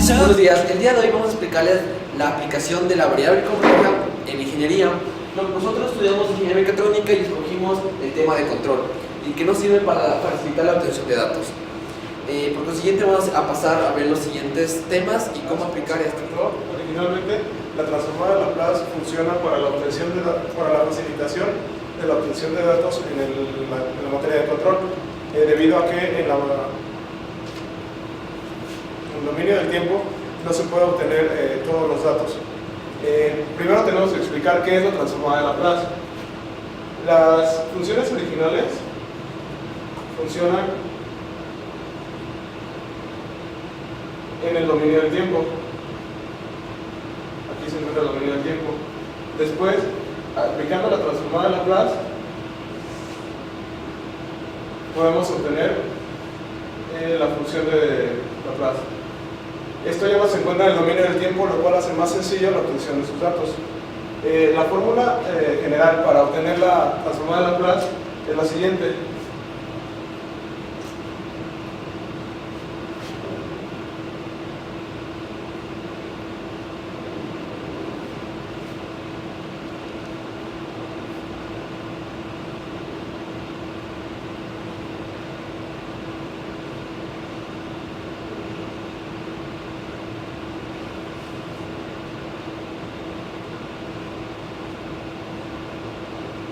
Buenos días, el día de hoy vamos a explicarles la aplicación de la variable compleja en ingeniería. Nosotros estudiamos ingeniería mecatrónica y escogimos el tema de control y que nos sirve para facilitar la obtención de datos. Por consiguiente vamos a pasar a ver los siguientes temas y cómo aplicar esto. Originalmente, la transformada de Laplace funciona para la facilitación de la obtención de datos en la materia de control, debido a que en el dominio del tiempo no se puede obtener todos los datos. Primero tenemos que explicar qué es la transformada de Laplace. Las funciones originales funcionan en el dominio del tiempo. Aquí se encuentra el dominio del tiempo. Después, aplicando la transformada de Laplace, podemos obtener la función de Laplace. Esto ya no se encuentra en el dominio del tiempo, lo cual hace más sencilla la obtención de sus datos. La fórmula general para obtener la transformada de Laplace es la siguiente.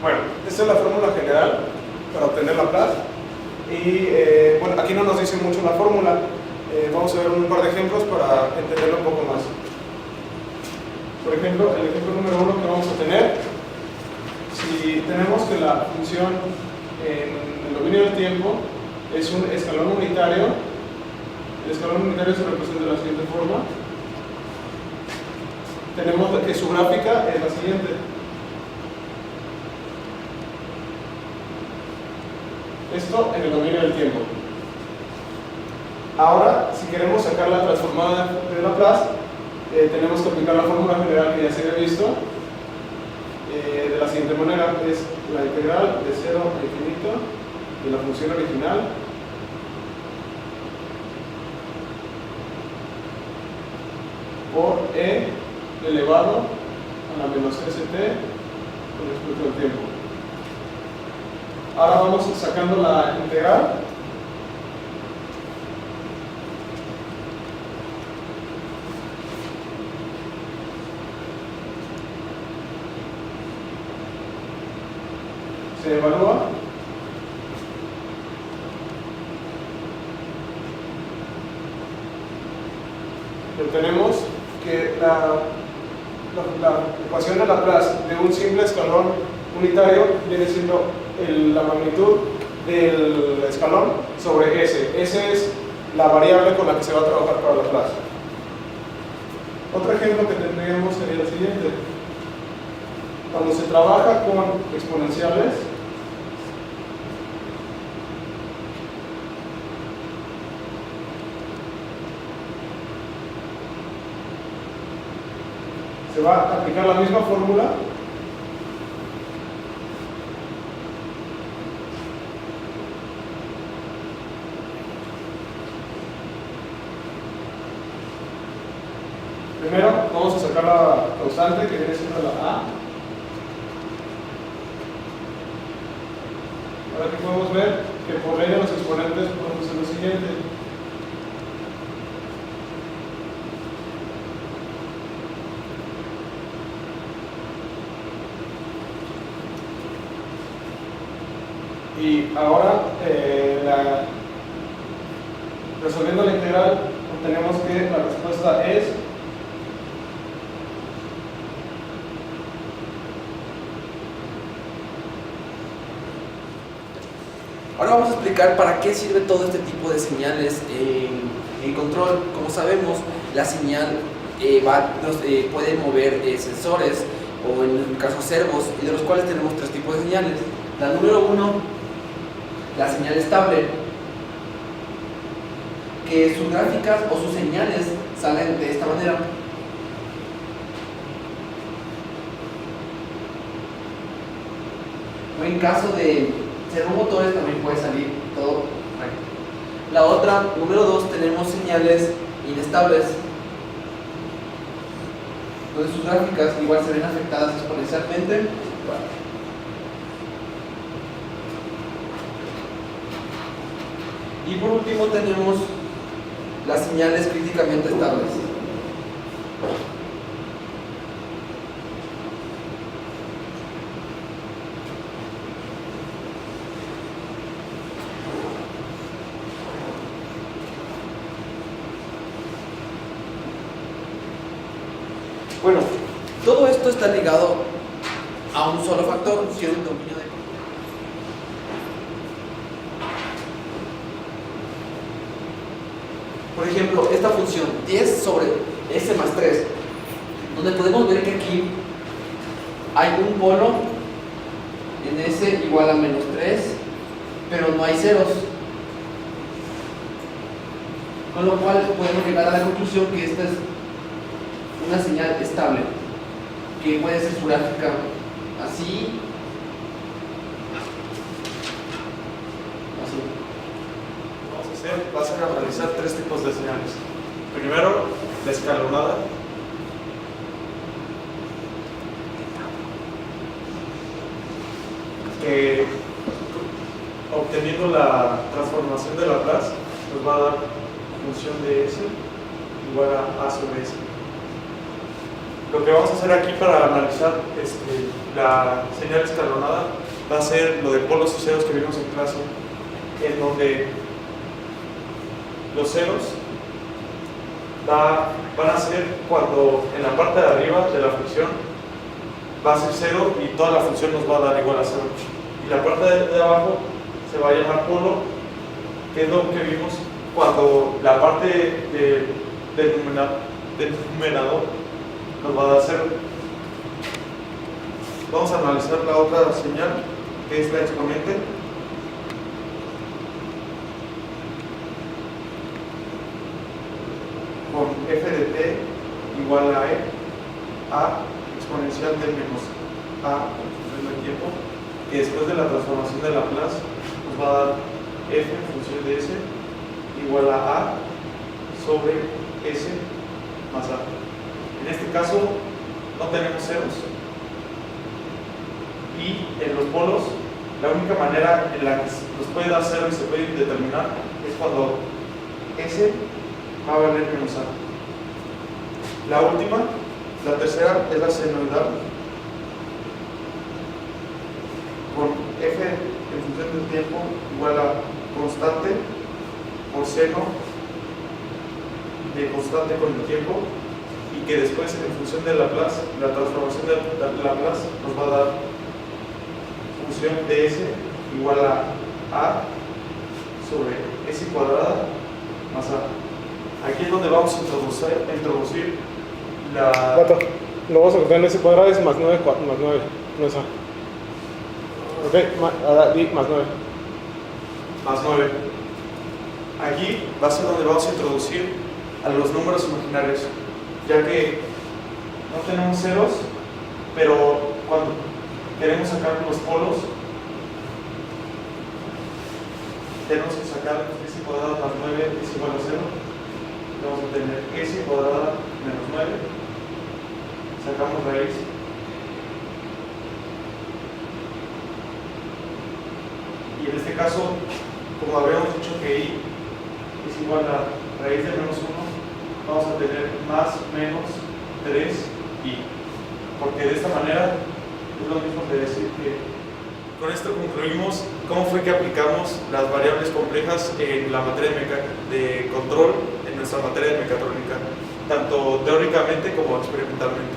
Bueno, esta es la fórmula general para obtener Laplace y bueno, aquí no nos dice mucho la fórmula, vamos a ver un par de ejemplos para entenderlo un poco más. Por ejemplo, el ejemplo número 1 que vamos a tener, si tenemos que la función en el dominio del tiempo es un escalón unitario, el escalón unitario se representa de la siguiente forma, tenemos que su gráfica es la siguiente. Esto en el dominio del tiempo. Ahora, si queremos sacar la transformada de Laplace, tenemos que aplicar la fórmula general que ya se había visto de la siguiente manera: es la integral de 0 a infinito de la función original por e elevado a la menos st con respecto al tiempo. Ahora vamos sacando la integral. Se evalúa. Y obtenemos que la ecuación de Laplace de un simple escalón unitario viene siendo la magnitud del escalón sobre S. S es la variable con la que se va a trabajar para Laplace. Otro ejemplo que tendríamos sería el siguiente. Cuando se trabaja con exponenciales, se va a aplicar la misma fórmula Primero vamos a sacar la constante que viene siendo la A. Ahora aquí podemos ver que por ley de los exponentes podemos hacer lo siguiente. Y ahora, resolviendo la integral, obtenemos que la respuesta es Ahora vamos a explicar para qué sirve todo este tipo de señales en control. Como sabemos, la señal puede mover sensores o en el caso servos, y de los cuales tenemos tres tipos de señales. La número 1, la señal estable, que sus gráficas o sus señales salen de esta manera. O en caso de servomotores también puede salir todo recto. La otra, número 2, tenemos señales inestables, donde sus gráficas igual se ven afectadas exponencialmente. Bueno. Y por último tenemos las señales críticamente estables. Bueno, todo esto está ligado a un solo factor, que es el dominio de control. Por ejemplo, esta función 10 sobre s más 3, donde podemos ver que aquí hay un polo en s igual a menos 3, pero no hay ceros. Con lo cual podemos llegar a la conclusión que esta es una señal estable, que puede ser su gráfica así, así. Vas a realizar tres tipos de señales. Primero, la escalonada. Que obteniendo la transformación de Laplace nos va a dar función de S igual a sobre S. Lo que vamos a hacer aquí para analizar la señal escalonada va a ser lo de polos y ceros que vimos en clase, en donde los ceros van a ser cuando en la parte de arriba de la función va a ser 0 y toda la función nos va a dar igual a 0. Y la parte de abajo se va a llamar polo, que es lo que vimos cuando la parte del numerador nos va a dar 0. Vamos a analizar la otra señal, que es la exponente. Con f de t igual a e a exponencial de menos a en función del tiempo, que después de la transformación de Laplace nos va a dar f en función de s igual a sobre s más a. En este caso no tenemos ceros, y en los polos la única manera en la que nos puede dar cero y se puede determinar es cuando s va a valer menos a. La última, la tercera, es la senoidal, con f en función del tiempo igual a constante por seno de constante con el tiempo, y que después en función de Laplace, la transformación de Laplace nos va a dar función de s igual a sobre s cuadrada más a. Aquí es donde vamos a introducir la... Lo vamos a encontrar en s cuadrado, es más 9, más 9, no es a. Ok, ahora di más 9. Más 9. Aquí va a ser donde vamos a introducir a los números imaginarios, ya que no tenemos ceros, pero cuando queremos sacar los polos, tenemos que sacar s cuadrada más 9 es igual a 0. Vamos a tener s cuadrada menos 9. Sacamos raíz. Y en este caso, como habíamos dicho que i es igual a raíz de menos 1, vamos a tener más menos 3i. Porque de esta manera es lo mismo que decir que... Con esto concluimos cómo fue que aplicamos las variables complejas en la materia de control, en nuestra materia de mecatrónica, tanto teóricamente como experimentalmente.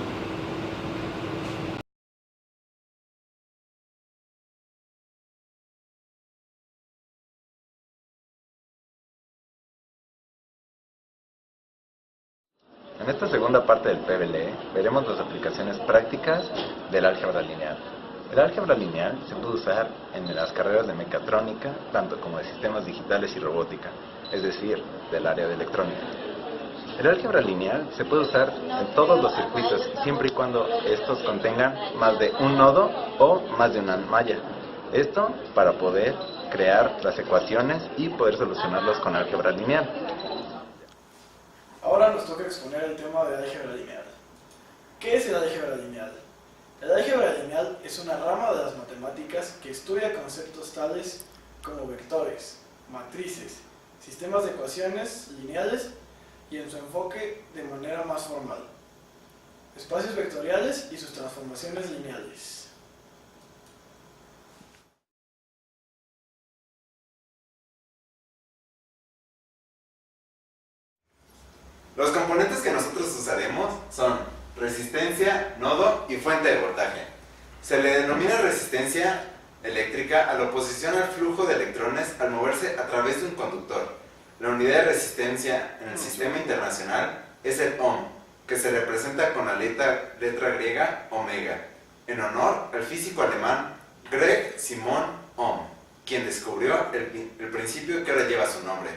En esta segunda parte del PBLE veremos las aplicaciones prácticas del álgebra lineal. El álgebra lineal se puede usar en las carreras de mecatrónica, tanto como de sistemas digitales y robótica, es decir, del área de electrónica. El álgebra lineal se puede usar en todos los circuitos, siempre y cuando estos contengan más de un nodo o más de una malla. Esto para poder crear las ecuaciones y poder solucionarlos con álgebra lineal. Ahora nos toca exponer el tema de álgebra lineal. ¿Qué es el álgebra lineal? El álgebra lineal es una rama de las matemáticas que estudia conceptos tales como vectores, matrices, sistemas de ecuaciones lineales y en su enfoque de manera más formal, espacios vectoriales y sus transformaciones lineales. Los componentes que nosotros usaremos son resistencia, nodo y fuente de voltaje. Se le denomina resistencia eléctrica a la oposición al flujo de electrones al moverse a través de un conductor. La unidad de resistencia en el sistema internacional es el ohm, que se representa con la letra griega omega, en honor al físico alemán Greg Simon Ohm, quien descubrió el principio que ahora lleva su nombre.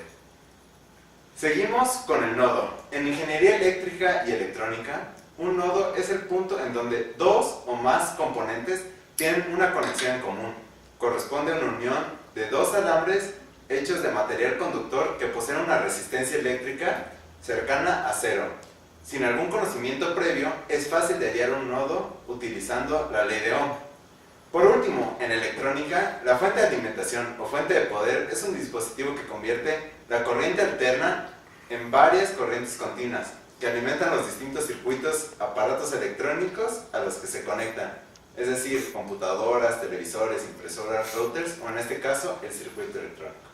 Seguimos con el nodo. En ingeniería eléctrica y electrónica, un nodo es el punto en donde dos o más componentes tienen una conexión en común. Corresponde a una unión de dos alambres hechos de material conductor que poseen una resistencia eléctrica cercana a cero. Sin algún conocimiento previo, es fácil de hallar un nodo utilizando la ley de Ohm. Por último, en electrónica, la fuente de alimentación o fuente de poder es un dispositivo que convierte la corriente alterna en varias corrientes continuas que alimentan los distintos circuitos, aparatos electrónicos a los que se conectan, es decir, computadoras, televisores, impresoras, routers o en este caso el circuito electrónico.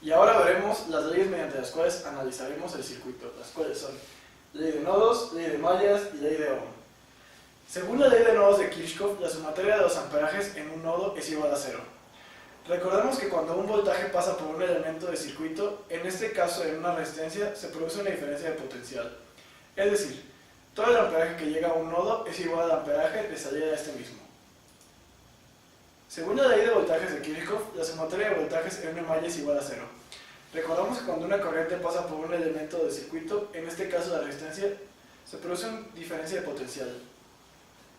Y ahora veremos las leyes mediante las cuales analizaremos el circuito, las cuales son ley de nodos, ley de mallas y ley de Ohm. Según la ley de nodos de Kirchhoff, la sumatoria de los amperajes en un nodo es igual a cero. Recordemos que cuando un voltaje pasa por un elemento de circuito, en este caso en una resistencia, se produce una diferencia de potencial. Es decir, todo el amperaje que llega a un nodo es igual al amperaje de salida de este mismo. Según la ley de voltajes de Kirchhoff, la sumatoria de voltajes en una malla es igual a cero. Recordamos que cuando una corriente pasa por un elemento de circuito, en este caso la resistencia, se produce una diferencia de potencial.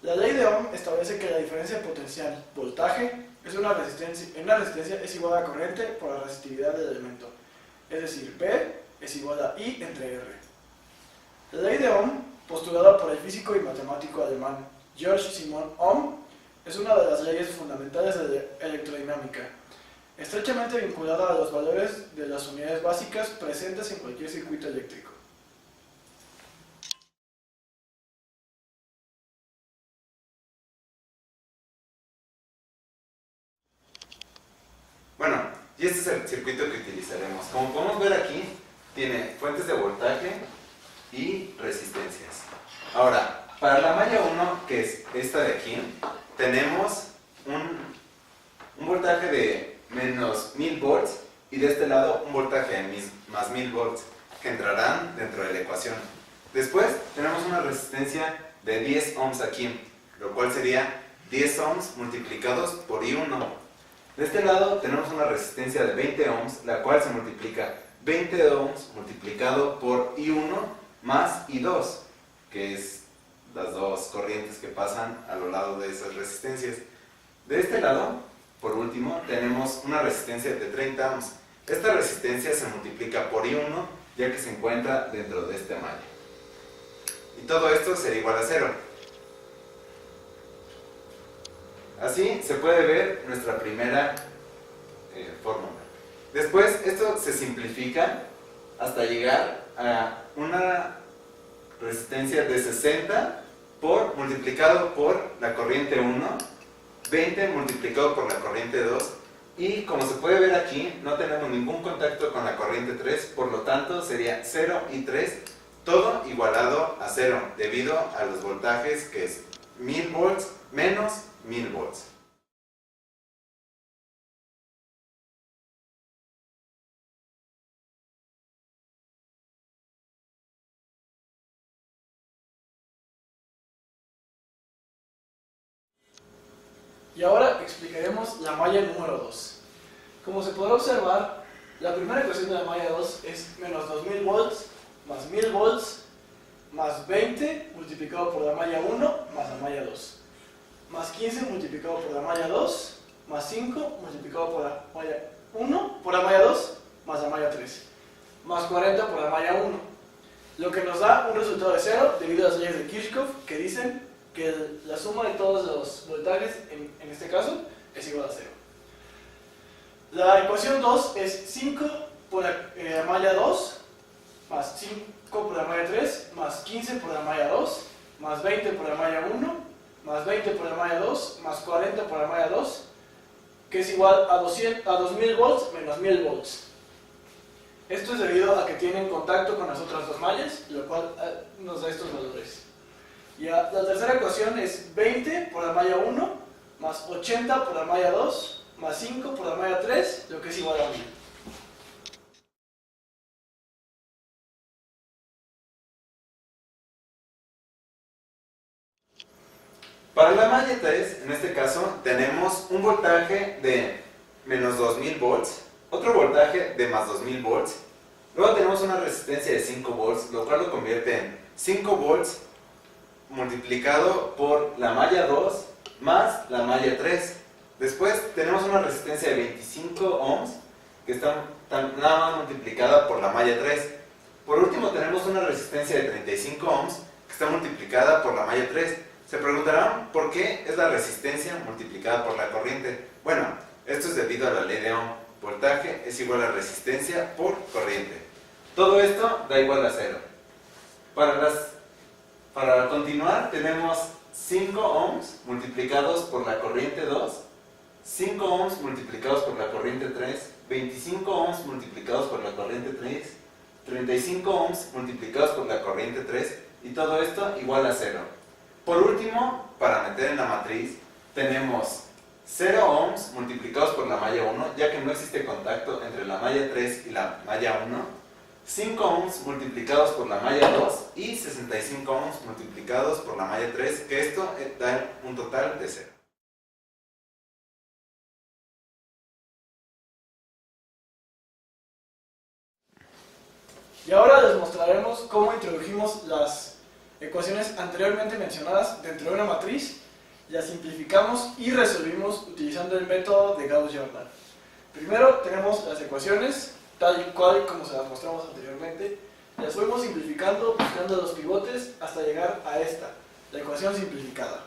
La ley de Ohm establece que la diferencia de potencial, voltaje, en una resistencia es igual a corriente por la resistividad del elemento. Es decir, P es igual a I entre R. La ley de Ohm, postulada por el físico y matemático alemán Georg Simon Ohm, es una de las leyes fundamentales de la electrodinámica, estrechamente vinculada a los valores de las unidades básicas presentes en cualquier circuito eléctrico. Bueno, y este es el circuito que utilizaremos. Como podemos ver aquí, tiene fuentes de voltaje y resistencias. Ahora, para la malla 1, que es esta de aquí, tenemos un voltaje de menos 1000 volts y de este lado un voltaje de más 1000 volts que entrarán dentro de la ecuación. Después tenemos una resistencia de 10 ohms aquí, lo cual sería 10 ohms multiplicados por I1. De este lado tenemos una resistencia de 20 ohms, la cual se multiplica 20 ohms multiplicado por I1 más I2, que es las dos corrientes que pasan a lo largo de esas resistencias. De este lado, por último, tenemos una resistencia de 30 ohms. Esta resistencia se multiplica por I1, ya que se encuentra dentro de este malla. Y todo esto será igual a 0. Así se puede ver nuestra primera fórmula. Después esto se simplifica hasta llegar a una resistencia de 60 multiplicado por la corriente 1, 20 multiplicado por la corriente 2, y como se puede ver aquí no tenemos ningún contacto con la corriente 3, por lo tanto sería 0 y 3, todo igualado a 0 debido a los voltajes, que es 1000 volts menos 1000 volts. Y ahora explicaremos la malla número 2. Como se podrá observar, la primera ecuación de la malla 2 es menos 2000 volts más 1000 volts más 20 multiplicado por la malla 1 más la malla 2, más 15 multiplicado por la malla 2 más 5 multiplicado por la malla 1 por la malla 2 más la malla 3, más 40 por la malla 1, lo que nos da un resultado de 0 debido a las leyes de Kirchhoff que dicen que la suma de todos los voltajes, en este caso, es igual a 0. La ecuación 2 es 5 por la malla 2 más 5 por la malla 3 más 15 por la malla 2 más 20 por la malla 1 más 20 por la malla 2 más 40 por la malla 2, que es igual a 2000 volts menos 1000 volts. Esto es debido a que tienen contacto con las otras dos mallas, lo cual nos da estos valores. La tercera ecuación es 20 por la malla 1 más 80 por la malla 2 más 5 por la malla 3, lo que es igual a 1000. Para la malla 3, en este caso, tenemos un voltaje de menos 2000 volts, otro voltaje de más 2000 volts, luego tenemos una resistencia de 5 volts, lo cual lo convierte en 5 volts multiplicado por la malla 2 más la malla 3. Después tenemos una resistencia de 25 ohms, que está nada más multiplicada por la malla 3. Por último tenemos una resistencia de 35 ohms, que está multiplicada por la malla 3. Se preguntarán por qué es la resistencia multiplicada por la corriente. Bueno, esto es debido a la ley de Ohm. Voltaje es igual a resistencia por corriente. Todo esto da igual a 0. Para continuar tenemos 5 ohms multiplicados por la corriente 2, 5 ohms multiplicados por la corriente 3, 25 ohms multiplicados por la corriente 3, 35 ohms multiplicados por la corriente 3, y todo esto igual a 0. Por último, para meter en la matriz, tenemos 0 ohms multiplicados por la malla 1, ya que no existe contacto entre la malla 3 y la malla 1, 5 ohms multiplicados por la malla 2 y 65 ohms multiplicados por la malla 3, que esto da un total de 0. Y ahora les mostraremos cómo introdujimos las ecuaciones anteriormente mencionadas dentro de una matriz, las simplificamos y resolvimos utilizando el método de Gauss-Jordan. Primero tenemos las ecuaciones, tal y cual como se las mostramos anteriormente, las fuimos simplificando buscando los pivotes hasta llegar a esta, la ecuación simplificada.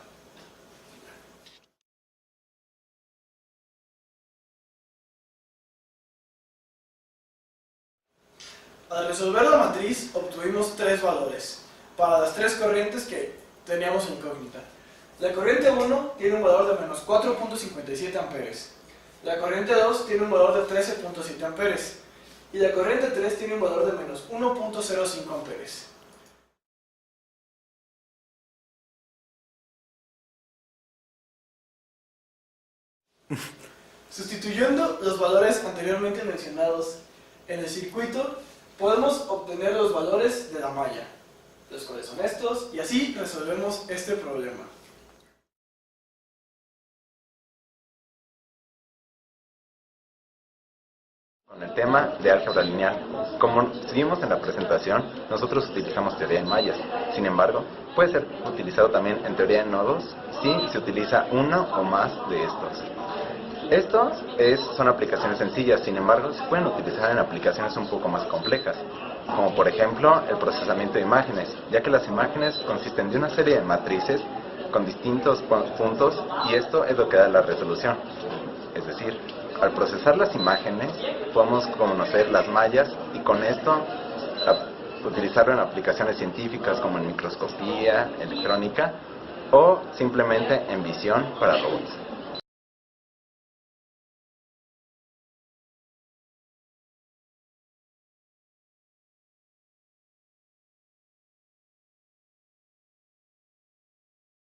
Al resolver la matriz obtuvimos tres valores para las tres corrientes que teníamos en incógnita. La corriente 1 tiene un valor de menos 4.57 amperes, la corriente 2 tiene un valor de 13.7 amperes y la corriente 3 tiene un valor de menos 1.05 amperes. Sustituyendo los valores anteriormente mencionados en el circuito, podemos obtener los valores de la malla, los cuales son estos, y así resolvemos este problema. Con el tema de álgebra lineal, como vimos en la presentación, nosotros utilizamos teoría en mallas. Sin embargo, puede ser utilizado también en teoría en nodos si se utiliza uno o más de estos. Estos son aplicaciones sencillas, sin embargo, se pueden utilizar en aplicaciones un poco más complejas, como por ejemplo el procesamiento de imágenes, ya que las imágenes consisten de una serie de matrices con distintos puntos y esto es lo que da la resolución. Es decir, al procesar las imágenes podemos conocer las mallas y con esto utilizarlo en aplicaciones científicas como en microscopía, electrónica o simplemente en visión para robots.